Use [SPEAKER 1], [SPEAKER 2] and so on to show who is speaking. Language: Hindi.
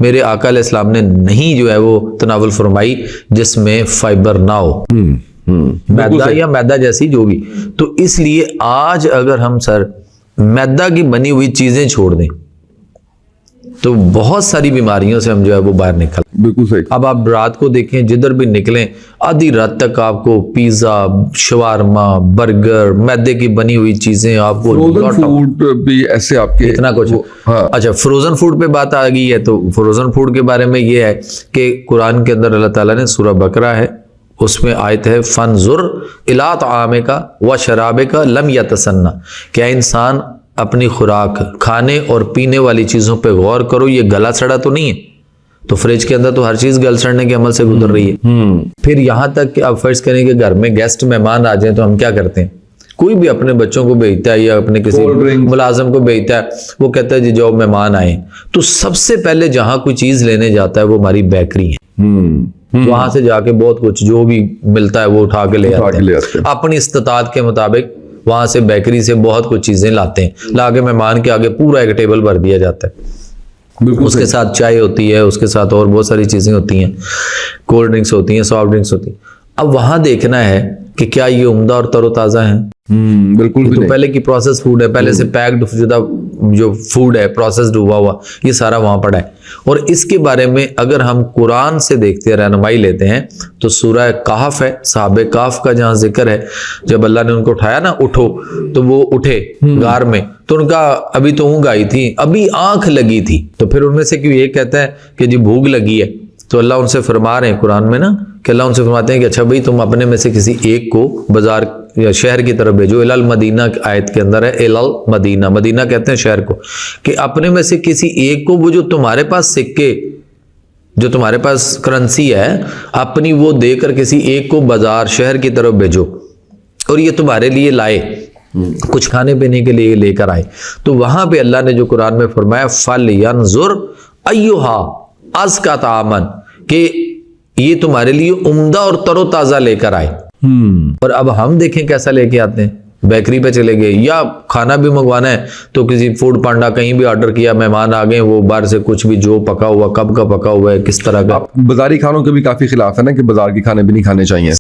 [SPEAKER 1] मेरे आका अलैहिस्सलाम ने नहीं जो है वो तनावुल फरमाई जिसमें फाइबर ना हो, मैदा या मैदा जैसी जो भी। तो इसलिए आज अगर हम सर मैदा की बनी हुई चीजें छोड़ दें तो बहुत सारी बीमारियों से हम जो है वो बाहर निकल।
[SPEAKER 2] बिल्कुल सही।
[SPEAKER 1] अब आप रात को देखें, जिधर भी निकलें आधी रात तक आपको पिज्जा, शवारमा, बर्गर, मैदे की बनी हुई चीजें आपको,
[SPEAKER 2] फ्रोजन फूड भी ऐसे आपके
[SPEAKER 1] इतना कुछ।
[SPEAKER 2] हाँ।
[SPEAKER 1] अच्छा, फ्रोजन फूड पे बात आ गई है तो फ्रोजन फूड के बारे में ये है कि कुरान के अंदर अल्लाह ताला ने सूरह बकरा है, उसमें आयत है फनजुर इला तामे का व शराबे का लम यतसन्ना, क्या इंसान अपनी खुराक, खाने और पीने वाली चीजों पे गौर करो, ये गला सड़ा तो नहीं है। तो फ्रिज के अंदर तो हर चीज गल सड़ने के अमल से गुजर रही है। फिर यहां तक कि आप फर्ज करें कि घर में गेस्ट मेहमान आ जाए तो हम क्या करते हैं, कोई भी अपने बच्चों को भेजता है या अपने किसी मुलाजिम को भेजता है, वो कहता है जी जाओ मेहमान आए, तो सबसे पहले जहां कोई चीज लेने जाता है वो हमारी बेकरी है। वहां से जाके बहुत कुछ जो भी मिलता है वो उठा के ले आते हैं अपनी इस्तात के मुताबिक। वहां से बेकरी से बहुत कुछ चीजें लाते हैं, लाके मेहमान के आगे पूरा एक टेबल भर दिया जाता है। उसके साथ चाय होती है, उसके साथ और बहुत सारी चीजें होती हैं, कोल्ड ड्रिंक्स होती हैं, सॉफ्ट ड्रिंक्स होती हैं। अब वहां देखना है कि क्या ये उम्दा और तरोताजा है।
[SPEAKER 2] बिल्कुल भी
[SPEAKER 1] तो
[SPEAKER 2] नहीं।
[SPEAKER 1] पहले की प्रोसेस फूड है, पहले से पैक्ड शुदा जो फूड है, प्रोसेस्ड हुआ हुआ, ये सारा वहां पड़ा है। और इसके बारे में अगर हम कुरान से देखते हैं, रहनुमाई लेते हैं, तो सूरह कहफ है, साहबे कहफ का जहां जिक्र है, जब अल्लाह ने उनको उठाया ना, उठो, तो वो उठे गार में, तो उनका अभी तो ऊँघ आई थी, अभी आंख लगी थी। तो फिर उनमें से क्यों ये कहता है कि जी भूख लगी है, तो अल्लाह उनसे फरमा रहे हैं कुरान में ना, कि अल्लाह उनसे फरमाते हैं कि अच्छा भाई तुम अपने में से किसी एक को बाजार या शहर की तरफ भेजो। इलाल मदीना आयत के अंदर है, इलाल मदीना, मदीना कहते हैं शहर को, कि अपने में से किसी एक को, वो जो तुम्हारे पास सिक्के, जो तुम्हारे पास करेंसी है अपनी, वो देकर किसी एक को बाजार शहर की तरफ भेजो और ये तुम्हारे लिए लाए, कुछ खाने पीने के लिए लेकर आए। तो वहां पे अल्लाह ने जो कुरान में फरमाया फल यंजुर अय्युहा अज़का तामन, कि ये तुम्हारे लिए उम्दा और तरोताजा लेकर आए। और अब हम देखें कैसा लेके आते हैं, बेकरी पे चले गए, या खाना भी मंगवाना है तो किसी फूड पांडा कहीं भी ऑर्डर किया, मेहमान आ गए, वो बाहर से कुछ भी जो पका हुआ, कब का पका हुआ है, किस तरह का।
[SPEAKER 2] बाजारी खानों के भी काफी खिलाफ है ना, कि बाजार के खाने भी नहीं खाने चाहिए।